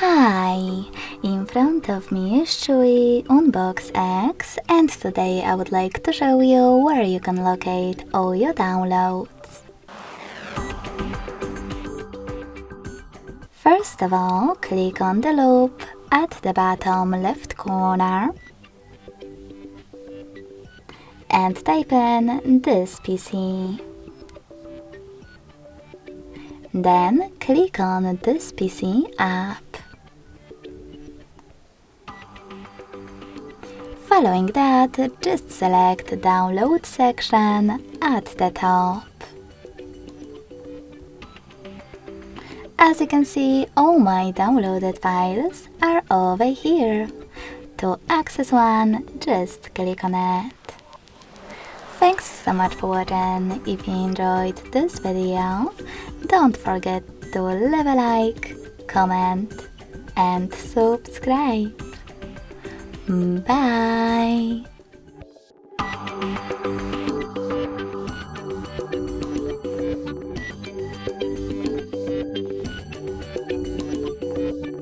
Hi! In front of me is CHUWI Ubook X, and today I would like to show you where you can locate all your downloads. First of all, click on the loop at the bottom left corner and type in this PC. Then click on this PC app. Following that, just select the download section at the top. As you can see, all my downloaded files are over here. To access one, just click on it. Thanks so much for watching. If you enjoyed this video, don't forget to leave a like, comment and subscribe. Bye!